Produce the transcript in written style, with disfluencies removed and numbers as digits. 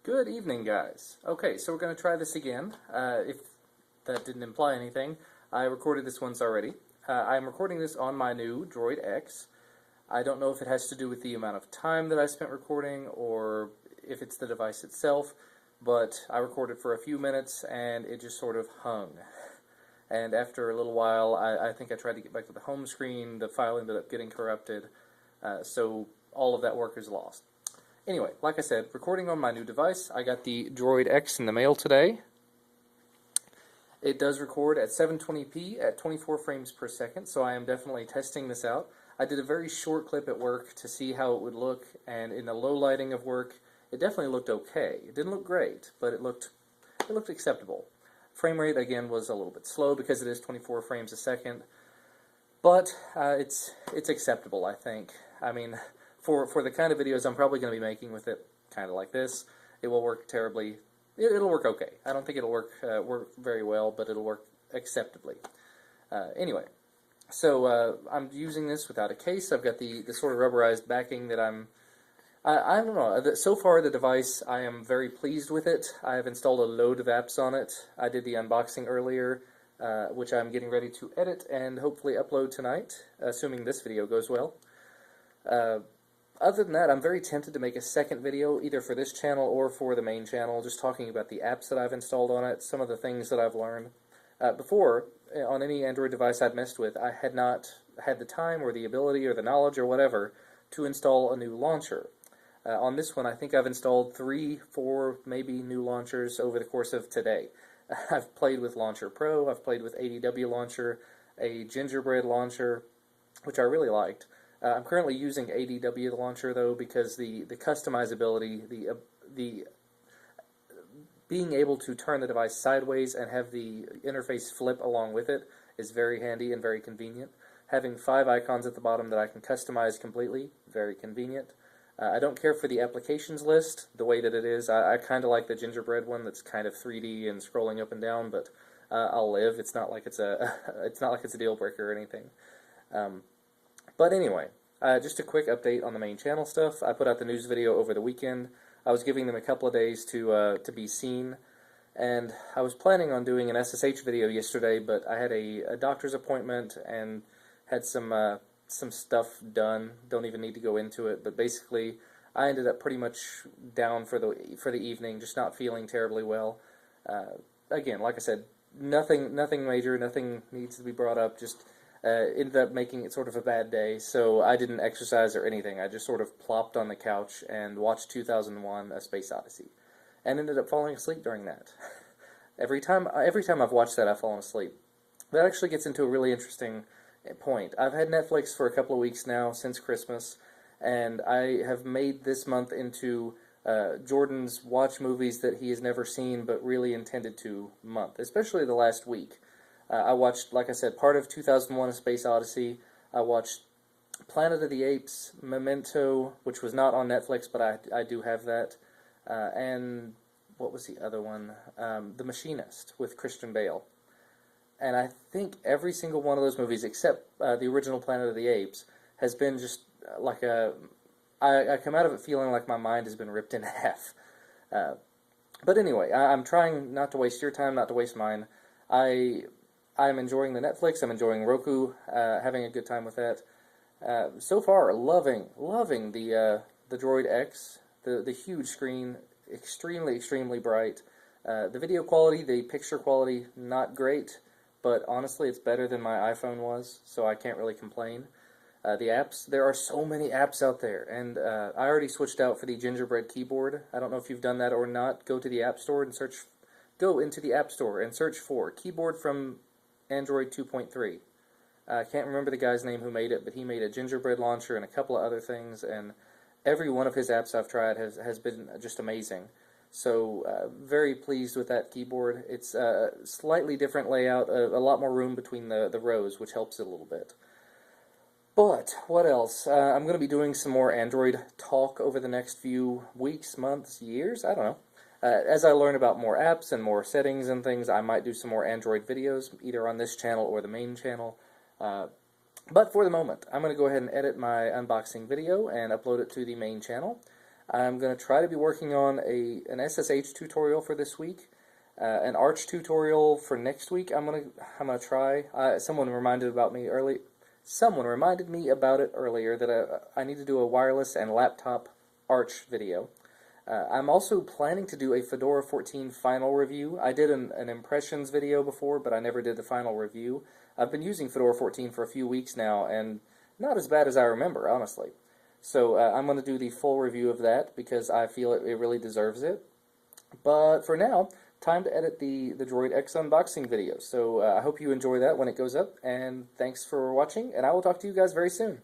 Good evening, guys. Okay, so we're going to try this again. If that didn't imply anything, I recorded this once already. I'm recording this on my new Droid X. I don't know if it has to do with the amount of time that I spent recording or if it's the device itself, but I recorded for a few minutes and it just sort of hung. And after a little while, I think I tried to get back to the home screen. The file ended up getting corrupted, so all of that work is lost. Anyway, like I said, recording on my new device. I got the Droid X in the mail today. It does record at 720p at 24 frames per second, so I am definitely testing this out. I did a very short clip at work to see how it would look, and in the low lighting of work, it definitely looked okay. It didn't look great, but it looked acceptable. Frame rate, again, was a little bit slow because it is 24 frames a second, but it's acceptable, I think. I mean, for the kind of videos I'm probably going to be making with it, kind of like this, it will work terribly. It'll work okay. I don't think it'll work very well, but it'll work acceptably. Anyway, so I'm using this without a case. I've got the sort of rubberized backing that I don't know. So far, the device, I am very pleased with it. I have installed a load of apps on it. I did the unboxing earlier, which I'm getting ready to edit and hopefully upload tonight, assuming this video goes well. Other than that, I'm very tempted to make a second video, either for this channel or for the main channel, just talking about the apps that I've installed on it, some of the things that I've learned. Before, on any Android device I'd messed with, I had not had the time or the ability or the knowledge or whatever to install a new launcher. On this one, I think I've installed 3, 4, maybe new launchers over the course of today. I've played with Launcher Pro, I've played with ADW Launcher, a Gingerbread Launcher, which I really liked. I'm currently using ADW Launcher, though, because the customizability, the being able to turn the device sideways and have the interface flip along with it is very handy and very convenient. Having 5 icons at the bottom that I can customize completely, very convenient. I don't care for the applications list, the way that it is. I kind of like the Gingerbread one that's kind of 3D and scrolling up and down, but I'll live. It's not like it's a deal breaker or anything. But anyway, just a quick update on the main channel stuff. I put out the news video over the weekend. I was giving them a couple of days to be seen, and I was planning on doing an SSH video yesterday, but I had a doctor's appointment and had some stuff done. Don't even need to go into it, but basically I ended up pretty much down for the evening, just not feeling terribly well. Again, like I said, nothing major, nothing needs to be brought up, just ended up making it sort of a bad day, so I didn't exercise or anything. I just sort of plopped on the couch and watched 2001: A Space Odyssey, and ended up falling asleep during that. Every time I've watched that, I've fallen asleep. That actually gets into a really interesting point. I've had Netflix for a couple of weeks now, since Christmas, and I have made this month into Jordan's watch movies that he has never seen but really intended to month, especially the last week. I watched, like I said, part of 2001: A Space Odyssey. I watched Planet of the Apes, Memento, which was not on Netflix, but I do have that. And what was the other one? The Machinist with Christian Bale. And I think every single one of those movies, except the original Planet of the Apes, has been just like I come out of it feeling like my mind has been ripped in half. But anyway, I'm trying not to waste your time, not to waste mine. I'm enjoying the Netflix. I'm enjoying Roku, having a good time with that. So far, loving the Droid X, the huge screen, extremely bright. The video quality, the picture quality, not great, but honestly, it's better than my iPhone was, so I can't really complain. The apps, there are so many apps out there, and I already switched out for the Gingerbread keyboard. I don't know if you've done that or not. Go into the App Store and search for keyboard from Android 2.3. I can't remember the guy's name who made it, but he made a Gingerbread launcher and a couple of other things, and every one of his apps I've tried has been just amazing. So very pleased with that keyboard. It's a slightly different layout, a lot more room between the rows, which helps it a little bit. But what else? I'm going to be doing some more Android talk over the next few weeks, months, years, I don't know. As I learn about more apps and more settings and things, I might do some more Android videos, either on this channel or the main channel. But for the moment, I'm going to go ahead and edit my unboxing video and upload it to the main channel. I'm going to try to be working on an SSH tutorial for this week, an Arch tutorial for next week. I'm gonna try. Someone reminded me about it earlier that I need to do a wireless and laptop Arch video. I'm also planning to do a Fedora 14 final review. I did an impressions video before, but I never did the final review. I've been using Fedora 14 for a few weeks now, and not as bad as I remember, honestly. So I'm going to do the full review of that because I feel it really deserves it. But for now, time to edit the Droid X unboxing video. So I hope you enjoy that when it goes up, and thanks for watching, and I will talk to you guys very soon.